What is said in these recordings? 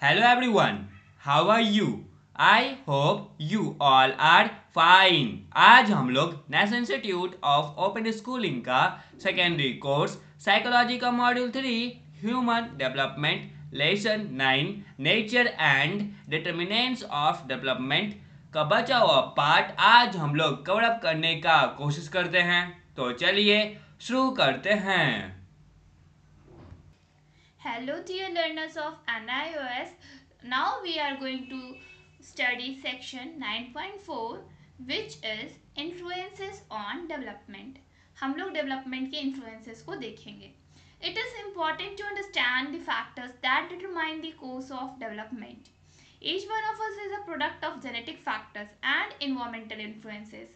Hello everyone, how are you? I hope you all are fine. आज हम लोग national institute of open schooling का secondary course psychology का module 3 human development lesson 9 nature and determinants of development का बचा हुआ part आज हम लोग कवर अप करने का कोशिश करते हैं। तो चलिए शुरू करते हैं। Hello dear learners of NIOS. Now we are going to study section 9.4 which is influences on development. हम लोग development के influences को देखेंगे. It is important to understand the factors that determine the course of development. Each one of us is a product of genetic factors and environmental influences.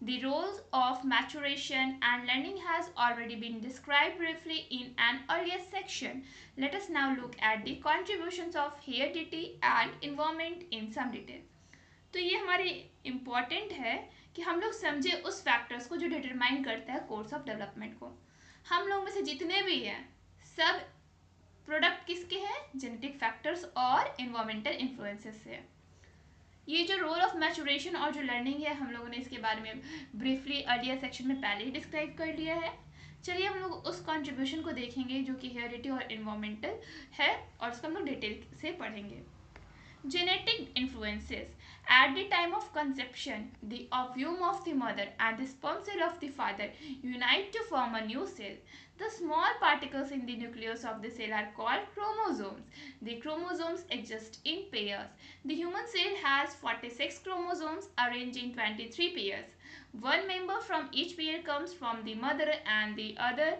The roles of maturation and learning has already been described briefly in an earlier section. Let us now look at the contributions of heredity and environment in some detail. तो ये हमारे important है कि हम लोग समझे उस factors को जो डिटरमाइन करता है कोर्स ऑफ डेवलपमेंट को। हम लोग में से जितने भी हैं सब प्रोडक्ट किसके हैं? जेनेटिक फैक्टर्स और इन्वायरमेंटल इन्फ्लुएंसेस से। ये जो रोल ऑफ मैचुरेशन और जो लर्निंग है हम लोगों ने इसके बारे में ब्रीफली अर्लियर सेक्शन में पहले ही डिस्क्राइब कर लिया है। चलिए हम लोग उस कंट्रीब्यूशन को देखेंगे जो कि हेरिडिटी और इन्वायरमेंटल है और उसको हम लोग डिटेल से पढ़ेंगे। Genetic influences. At the time of conception, the ovum of the mother and the sperm cell of the father unite to form a new cell. The small particles in the nucleus of the cell are called chromosomes. The chromosomes exist in pairs. The human cell has 46 chromosomes arranged in 23 pairs. One member from each pair comes from the mother and the other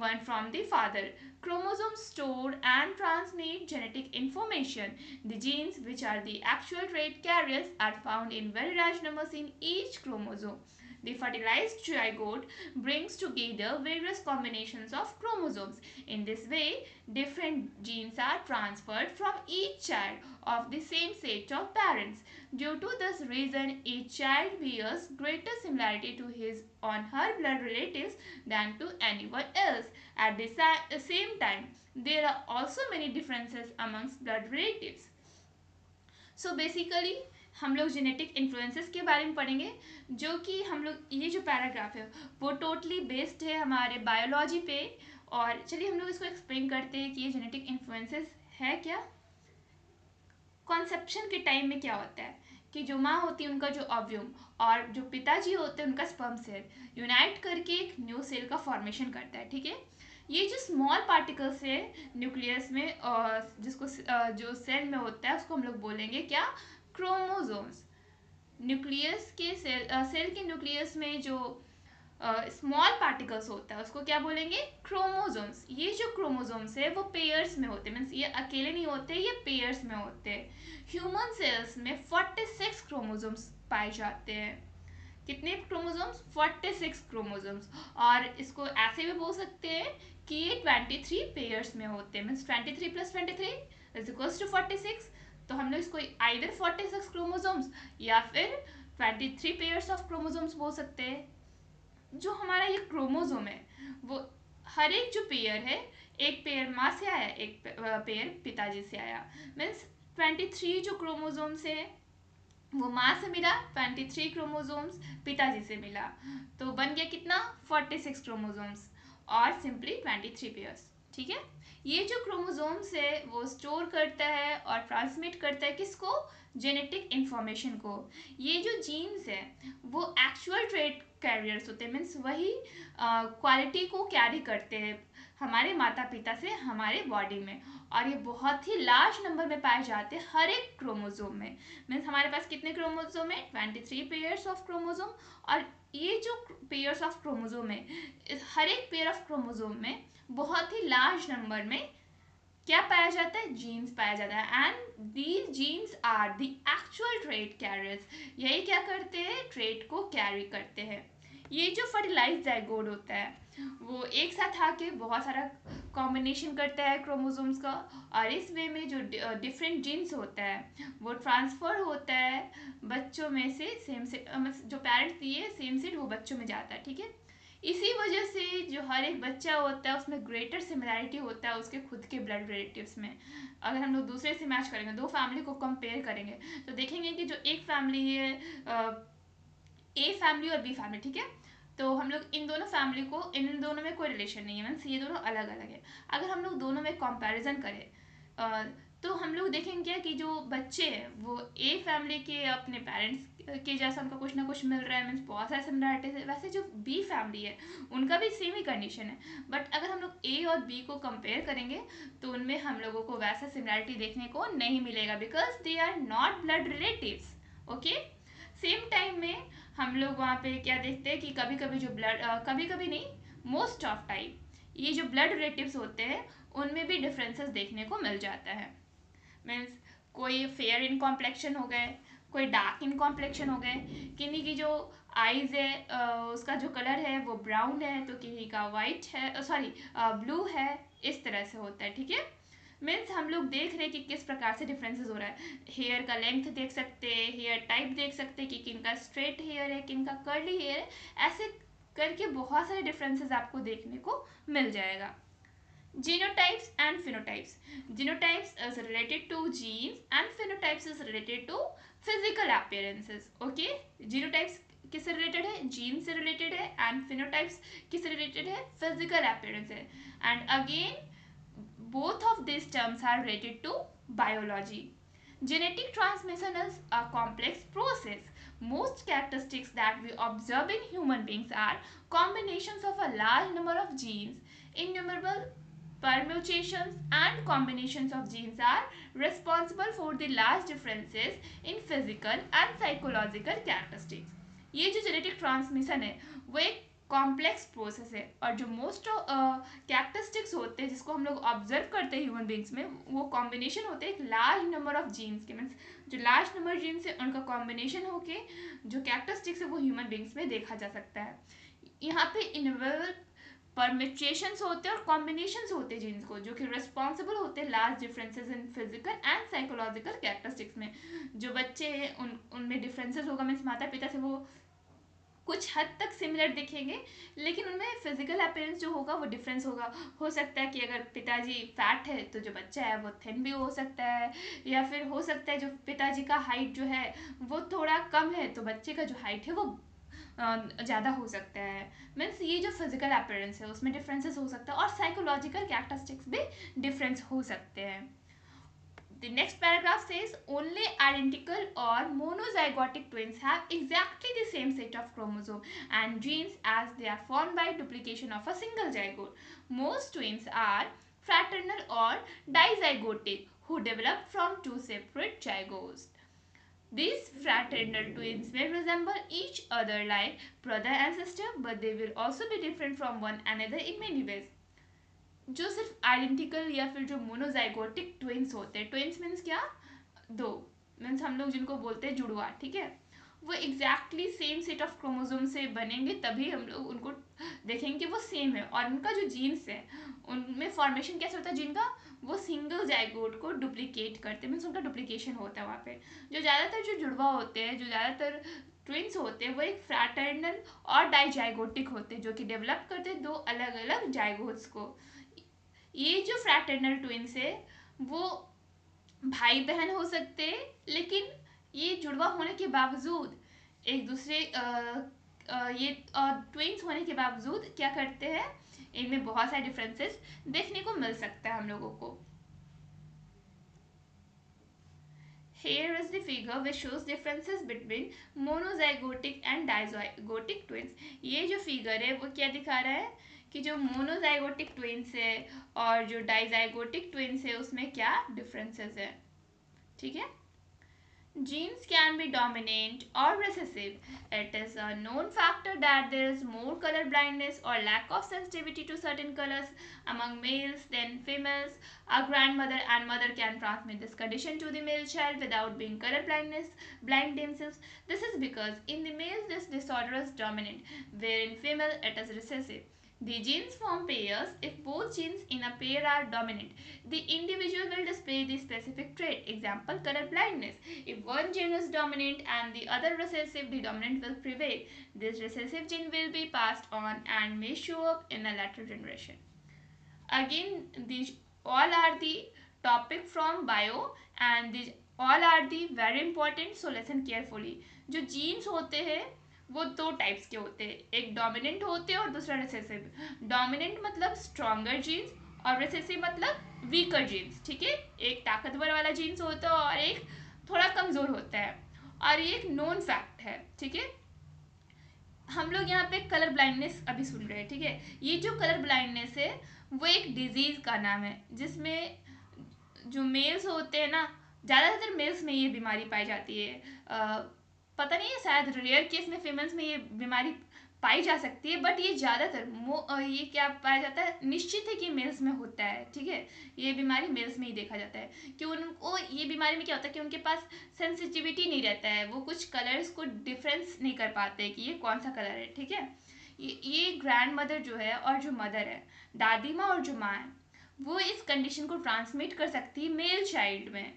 one from the father. Chromosomes store and transmit genetic information. The genes, which are the actual trait carriers, are found in very large numbers in each chromosome. The fertilized zygote brings together various combinations of chromosomes. In this way, different genes are transferred from each child of the same set of parents. Due to this reason, each child bears greater similarity to his or her blood relatives than to anyone else. At the same time, there are also many differences amongst blood relatives. So basically हम लोग genetic influences के बारे में पढ़ेंगे जो कि हम लोग ये जो पैराग्राफ है वो टोटली बेस्ड है हमारे बायोलॉजी पे। और चलिए हम लोग इसको एक्सप्लेन करते हैं कि ये जेनेटिक इन्फ्लुएंसेस है क्या। कॉन्सेप्शन के टाइम में क्या होता है कि जो माँ होती है उनका जो ऑव्यूम और जो पिताजी होते हैं उनका स्पर्म सेल यूनाइट करके एक न्यू सेल का फॉर्मेशन करता है। ठीक है, ये जो स्मॉल पार्टिकल्स है न्यूक्लियस में जिसको जो सेल में होता है उसको हम लोग बोलेंगे क्या? क्रोमोसोम्स। न्यूक्लियस के सेल के न्यूक्लियस में जो स्मॉल पार्टिकल्स होता है उसको क्या बोलेंगे? क्रोमोसोम्स। ये जो क्रोमोसोम्स है वो पेयर्स में होते हैं, मीन्स ये अकेले नहीं होते, ये पेयर्स में होते हैं। ह्यूमन सेल्स में 46 क्रोमोसोम्स पाए जाते हैं। कितने क्रोमोसोम्स? 46 क्रोमोसोम्स। और इसको ऐसे भी बोल सकते हैं कि ये 23 पेयर्स में होते हैं, means 23 plus 23 is equals to 46। तो हम लोग इसको आइदर 46 क्रोमोसोम्स या फिर 23 पेयर्स ऑफ क्रोमोसोम्स बोल सकते हैं। जो हमारा ये क्रोमोसोम है वो हर एक जो पेयर है, एक पेयर माँ से आया, एक पेयर पिताजी से आया, मीन्स 23 जो क्रोमोसोम्स है वो माँ से मिला, 23 क्रोमोसोम्स पिताजी से मिला, तो बन गया कितना? 46 क्रोमोसोम्स और सिंपली 23 पेयर्स। ठीक है, ये जो क्रोमोसोम्स है वो स्टोर करता है और ट्रांसमिट करता है किसको? जेनेटिक इंफॉर्मेशन को। ये जो जीन्स है वो एक्चुअल ट्रेट कैरियर्स होते हैं, मीन्स वही क्वालिटी को कैरी करते हैं हमारे माता पिता से हमारे बॉडी में। और ये बहुत ही लार्ज नंबर में पाए जाते हैं हर एक क्रोमोसोम में। मीन्स हमारे पास कितने क्रोमोसोम है? 23 पेयर्स ऑफ क्रोमोसोम। और ये जो पेयर्स ऑफ क्रोमोसोम है, हर एक पेयर ऑफ क्रोमोसोम में बहुत ही लार्ज नंबर में क्या पाया जाता है? जीन्स पाया जाता है। And these genes are the actual trait carriers. यही क्या करते हैं? ट्रेट को कैरी करते हैं। ये जो फर्टिलाइज जाइगोट होता है वो एक साथ आके बहुत सारा कॉम्बिनेशन करता है क्रोमोसोम्स का, और इस वे में जो डिफरेंट जीन्स होता है वो ट्रांसफर होता है बच्चों में से सेम से जो पेरेंट्स दिए सेम सेट वो बच्चों में जाता है। ठीक है, इसी वजह से जो हर एक बच्चा होता है उसमें ग्रेटर सिमिलैरिटी होता है उसके खुद के ब्लड रिलेटिव्स में। अगर हम लोग दूसरे से मैच करेंगे, दो फैमिली को कंपेयर करेंगे, तो देखेंगे कि जो एक फैमिली है, ए फैमिली और बी फैमिली, ठीक है, तो हम लोग इन दोनों फैमिली को, इन दोनों में कोई रिलेशन नहीं है, मीन्स ये दोनों अलग अलग है। अगर हम लोग दोनों में कंपैरिजन करें, अ, तो हम लोग देखेंगे कि जो बच्चे हैं वो ए फैमिली के अपने पेरेंट्स के जैसा उनका कुछ ना कुछ मिल रहा है, मीन्स बहुत सारे सिमिलरिटीज है। वैसे जो बी फैमिली है उनका भी सेम ही कंडीशन है, बट अगर हम लोग ए और बी को कंपेयर करेंगे तो उनमें हम लोगों को वैसा सिमिलरिटी देखने को नहीं मिलेगा, because they are not blood relatives. Okay, same time में हम लोग वहाँ पे क्या देखते हैं कि कभी कभी जो ब्लड, कभी कभी नहीं, मोस्ट ऑफ टाइम ये जो ब्लड रिलेटिव्स होते हैं उनमें भी डिफरेंसेस देखने को मिल जाता है। मीन्स कोई फेयर इन कॉम्प्लेक्शन हो गए, कोई डार्क इन कॉम्प्लेक्शन हो गए, किन्हीं की जो आईज है, उसका जो कलर है वो ब्राउन है, तो किन्हीं का वाइट है, सॉरी ब्लू है, इस तरह से होता है, ठीक है। मीन्स हम लोग देख रहे हैं कि किस प्रकार से डिफरेंसेस हो रहा है। हेयर का लेंथ देख सकते हैं, हेयर टाइप देख सकते हैं कि किन का स्ट्रेट हेयर है, किन का कर्ली हेयर है, ऐसे करके बहुत सारे डिफरेंसेस आपको देखने को मिल जाएगा। Genotypes and phenotypes. Genotypes is related to genes and phenotypes is related to physical appearances. Okay? Genotypes किससे रिलेटेड है, जीन से रिलेटेड है, एंड फिनोटाइप्स किससे रिलेटेड है, फिजिकल अपीयरेंस है। And again both of these terms are related to biology. Genetic transmission is a complex process. Most characteristics that we observe in human beings are combinations of a large number of genes. Innumerable permutations and combinations of genes are responsible for the large differences in physical and psychological characteristics. ये जो genetic transmission है वो एक complex process है, और जो most characteristics होते हैं जिसको हम लोग ऑब्जर्व करते हैं ह्यूमन बींग्स में, वो कॉम्बिनेशन होते हैं एक लार्ज नंबर ऑफ जीन्स के। मीन्स जो लार्ज नंबर जीन्स है उनका कॉम्बिनेशन होके जो कैरेक्टरिस्टिक्स है वो ह्यूमन बींग्स में देखा जा सकता है। यहाँ पे इनवेबल परमिटेशंस होते हैं और कॉम्बिनेशंस होते हैं जीन्स को, जो कि रिस्पॉन्सिबल होते हैं large differences in physical and psychological characteristics में। जो बच्चे हैं उनमें डिफरेंसेस होगा, मीन्स माता पिता से वो कुछ हद तक सिमिलर दिखेंगे, लेकिन उनमें फिजिकल अपीयरेंस जो होगा वो डिफरेंस होगा। हो सकता है कि अगर पिताजी फैट है तो जो बच्चा है वो थिन भी हो सकता है, या फिर हो सकता है जो पिताजी का हाइट जो है वो थोड़ा कम है तो बच्चे का जो हाइट है वो ज़्यादा हो सकता है। मीन्स ये जो फिजिकल अपीयरेंस है उसमें डिफरेंसेस हो सकता है, और साइकोलॉजिकल कैरेक्टरिस्टिक्स भी डिफरेंस हो सकते हैं। The next paragraph says only identical or monozygotic twins have exactly the same set of chromosomes and genes as they are formed by duplication of a single zygote. Most twins are fraternal or dizygotic who develop from two separate zygotes. These fraternal twins may resemble each other like brother and sister, but they will also be different from one another in many ways. जो सिर्फ identical या फिर जो monozygotic twins होते हैं, twins means क्या, दो, means हम लोग जिनको बोलते हैं जुड़वा, ठीक है, वो exactly same set of chromosome से बनेंगे तभी हम लोग उनको देखेंगे कि वो सेम है। और उनका जो जीन्स है उनमें फॉर्मेशन कैसे होता है जिनका, वो सिंगल जाइगोट को डुप्लीकेट करते हैं, मीन्स उनका डुप्लीकेशन होता है वहाँ पे। जो ज़्यादातर जो जुड़वा होते हैं, जो ज़्यादातर ट्विंस होते हैं वो एक फ्रैटर्नल और डाइजाइगोटिक होते हैं, जो कि डेवलप करते हैं दो अलग अलग जाइगोट्स को। ये जो फ्रैटर्नल ट्विंस है वो भाई बहन हो सकते हैं, लेकिन ये जुड़वा होने के बावजूद एक दूसरे ये ट्विंस होने के बावजूद क्या करते हैं, इनमें बहुत सारे डिफरेंसेस देखने को मिल सकता है हम लोगों को। Here is the figure which shows differences between monozygotic and dizygotic twins. ये जो फिगर है वो क्या दिखा रहा है कि जो मोनोजाइगोटिक ट्विंस है और जो डाइजाइगोटिक ट्विंस है उसमें क्या डिफरेंसेस है, ठीक है। Genes can be dominant or recessive. It is a known factor that there is more color blindness or lack of sensitivity to certain colors among males than females. A grandmother and mother can transmit this condition to the male child without being blind themselves. This is because in the male this disorder is dominant, where in female it is recessive. The genes form pairs if both genes in a pair are dominant. The individual will display the specific trait. Example, color blindness. If one gene is dominant and the other recessive, the dominant will prevail. This recessive gene will be passed on and may show up in a later generation. Again, these all are the topic from bio and these all are the very important, so listen carefully. जो jeans होते हैं वो दो types के होते हैं, एक dominant होते हैं और दूसरा रिसेसिव. डोमिनेंट मतलब स्ट्रॉन्गर जीन्स और रिसेसिव मतलब वीकर जीन्स. ठीक है, एक ताकतवर वाला जीन्स होता है और एक थोड़ा कमज़ोर होता है, और ये एक नोन फैक्ट है. ठीक है, हम लोग यहाँ पे कलर ब्लाइंडनेस अभी सुन रहे हैं. ठीक है, ये जो कलर ब्लाइंडनेस है वो एक डिजीज का नाम है जिसमें जो मेल्स होते हैं ना, ज़्यादातर मेल्स में ये बीमारी पाई जाती है. पता नहीं है, शायद रेयर केस में फीमेल्स में ये बीमारी पाई जा सकती है, बट ये ज़्यादातर ये क्या पाया जाता है, निश्चित है कि मेल्स में होता है. ठीक है, ये बीमारी मेल्स में ही देखा जाता है कि उनको ये बीमारी में क्या होता है कि उनके पास सेंसिटिविटी नहीं रहता है, वो कुछ कलर्स को डिफरेंस नहीं कर पाते कि ये कौन सा कलर है. ठीक है, ये ग्रैंड मदर जो है और जो मदर है, दादी माँ और जो माँ है, वो इस कंडीशन को ट्रांसमिट कर सकती है मेल चाइल्ड में.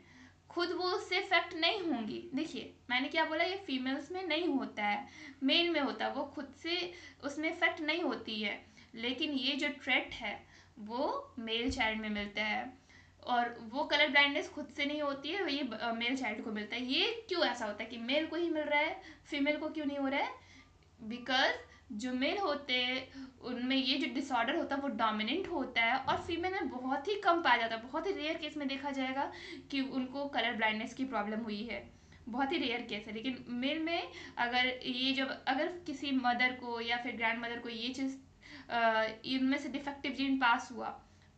खुद वो उससे इफेक्ट नहीं होंगी. देखिए मैंने क्या बोला, ये फीमेल्स में नहीं होता है, मेल में होता है, वो खुद से उसमें इफेक्ट नहीं होती है. लेकिन ये जो ट्रेट है वो मेल चाइल्ड में मिलता है, और वो कलर ब्लाइंडनेस खुद से नहीं होती है, ये मेल चाइल्ड को मिलता है. ये क्यों ऐसा होता है कि मेल को ही मिल रहा है, फीमेल को क्यों नहीं हो रहा है? बिकॉज जो मेल होते हैं उनमें ये जो डिसऑर्डर होता है वो डोमिनेंट होता है, और फीमेल में बहुत ही कम पाया जाता है. बहुत ही रेयर केस में देखा जाएगा कि उनको कलर ब्लाइंडनेस की प्रॉब्लम हुई है, बहुत ही रेयर केस है. लेकिन मेल में अगर किसी मदर को या फिर ग्रैंड मदर को ये चीज़ इनमें से डिफेक्टिव जीन पास हुआ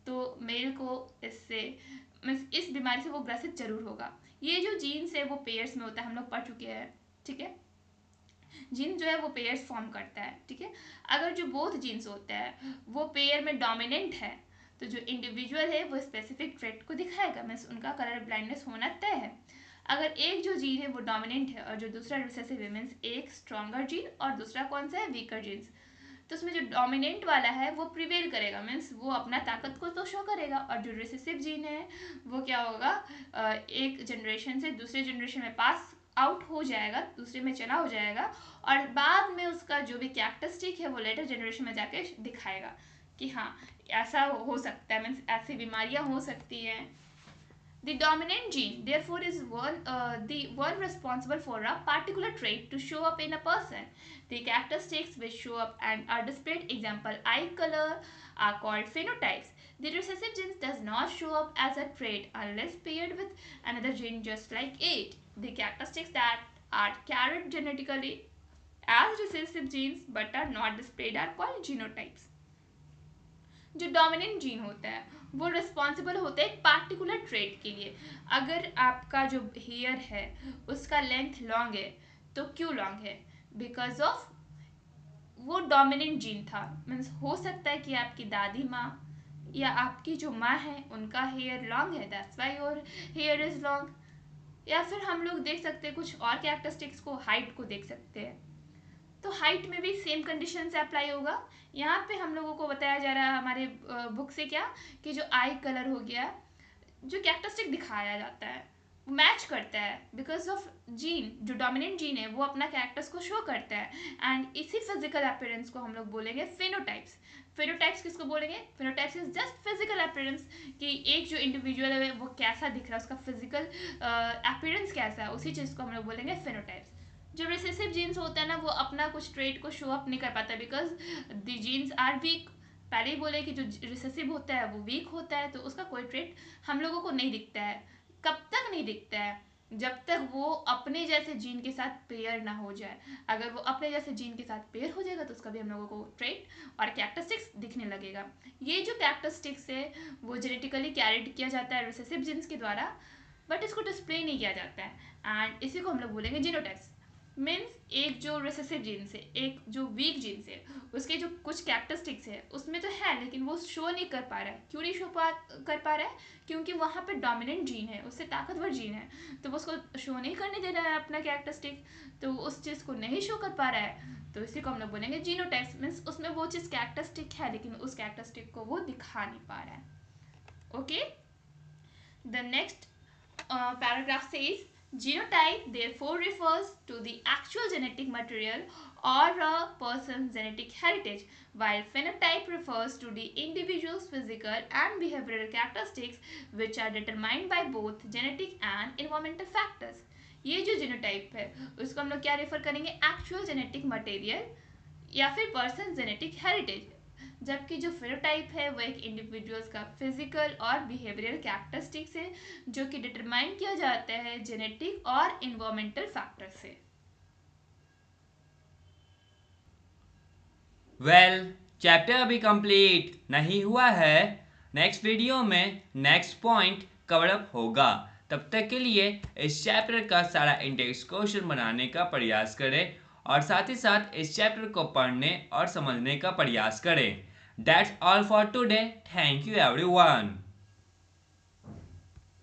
तो मेल को इससे इस बीमारी से वो ग्रसित जरूर होगा. ये जो जीन्स है वो पेयर्स में होता है, हम लोग पढ़ चुके हैं. ठीक है, जीन जो है वो पेयर्स फॉर्म करता है. ठीक है, अगर जो बोथ जीन्स होता है वो पेयर में डोमिनेंट है तो जो इंडिविजुअल है वो स्पेसिफिक ट्रेट को दिखाएगा, मीन्स उनका कलर ब्लाइंडनेस होना तय है. अगर एक जो जीन है वो डोमिनेंट है और जो दूसरा रिसेसिव है, मीन्स एक स्ट्रॉन्गर जीन और दूसरा कौन सा है, वीकर जीन्स, तो उसमें जो डोमिनेंट वाला है वो प्रिवेल करेगा, मीन्स वो अपना ताकत को तो शो करेगा. और जो रिसेसिव जीन है वो क्या होगा, एक जनरेशन से दूसरे जनरेशन में पास आउट हो जाएगा, दूसरे में चला हो जाएगा, और बाद में उसका जो भी कैरेक्टरिस्टिक है वो लेटर जनरेशन में जाके दिखाएगा कि हाँ ऐसा हो सकता है, मीन्स ऐसी बीमारियां हो सकती हैं. The dominant gene, therefore, is the one responsible for a particular trait to show up in a person. The characteristics which show up and are displayed, example, eye color, are called phenotypes. The recessive gene does not show up as a trait unless paired with another gene just like it. The characteristics that are carried genetically as recessive genes but are not displayed are called genotypes. जो dominant gene होता है वो responsible होता है एक particular trait के लिए. अगर आपका जो हेयर है उसका लेंथ लॉन्ग है तो क्यों लॉन्ग है, बिकॉज ऑफ वो डोमिनेंट जीन था. मीन्स हो सकता है कि आपकी दादी माँ या आपकी जो माँ है उनका हेयर लॉन्ग है, that's why your here is long. या फिर हम लोग देख सकते हैं कुछ और कैरेक्टरिस्टिक्स को, हाइट को देख सकते हैं, तो हाइट में भी सेम कंडीशन से अप्लाई होगा. यहाँ पे हम लोगों को बताया जा रहा है हमारे बुक से क्या, कि जो आई कलर हो गया, जो कैरेक्टरिस्टिक दिखाया जाता है मैच करता है बिकॉज ऑफ जीन. जो डोमिनेंट जीन है वो अपना कैरेक्टर्स को शो करता है, एंड इसी फिजिकल अपीयरेंस को हम लोग बोलेंगे फिनोटाइप्स. फिनोटाइप्स किसको बोलेंगे, phenotypes is just physical appearance, कि एक जो इंडिविजुअल है वो कैसा दिख रहा है, उसका फिजिकल अपीयरेंस कैसा है, उसी चीज़ को हम लोग बोलेंगे फिनोटाइप्स. जो रिसेसिव जीन्स होता है ना वो अपना कुछ ट्रेट को शो अप नहीं कर पाता because the genes are weak. पहले ही बोले कि जो रिसेसिव होता है वो वीक होता है, तो उसका कोई ट्रेट हम लोगों को नहीं दिखता है. कब तक नहीं दिखता है, जब तक वो अपने जैसे जीन के साथ पेयर ना हो जाए. अगर वो अपने जैसे जीन के साथ पेयर हो जाएगा तो उसका भी हम लोगों को ट्रेट और कैरेक्टरिस्टिक्स दिखने लगेगा. ये जो कैरेक्टरिस्टिक्स है वो जेनेटिकली कैरिड किया जाता है रिसेसिव जीन्स के द्वारा, बट इसको डिस्प्ले नहीं किया जाता है, एंड इसी को हम लोग बोलेंगे जीनोटाइप्स. मीन्स एक जो रिसेसिव जीन्स है, एक जो वीक जीन्स है, उसके जो कुछ कैरेक्टरिस्टिक्स है उसमें तो है, लेकिन वो शो नहीं कर पा रहा है। क्यों नहीं कर पा रहा है? क्योंकि वहाँ पे डोमिनेंट जीन है, उससे ताकतवर जीन है, तो वो उसको शो नहीं करने दे रहा है अपना कैरेक्टरिस्टिक, तो उस चीज़ को नहीं शो कर पा रहा है, तो इसी को हम लोग बोलेंगे जीनोटाइप्स। मीन्स उसमें वो चीज़ कैरेक्टरिस्टिक है, लेकिन उस कैरेक्टरिस्टिक को वो दिखा नहीं पा रहा है। Okay, the next paragraph says genotype therefore refers to the actual genetic material or a person's genetic heritage, while phenotype refers to the individual's physical and behavioral characteristics which are determined by both genetic and environmental factors. ये जो genotype है उसको हम लोग क्या refer करेंगे? Actual genetic material या फिर पर्सन जेनेटिक हेरिटेज, जबकि जो फेनोटाइप है वो एक इंडिविजुअल्स का फिजिकल और बिहेवियरल कैरेक्टरिस्टिक्स है जो कि डिटरमाइन किया जाता है जेनेटिक और इन्वायरमेंटल फैक्टर से। वेल, चैप्टर अभी कंप्लीट नहीं हुआ है। नेक्स्ट वीडियो में नेक्स्ट पॉइंट कवर अप होगा। तब तक के लिए इस चैप्टर का सारा इंडेक्स क्वेश्चन बनाने का प्रयास करें और साथ ही साथ इस चैप्टर को पढ़ने और समझने का प्रयास करें। That's all for today. Thank you everyone.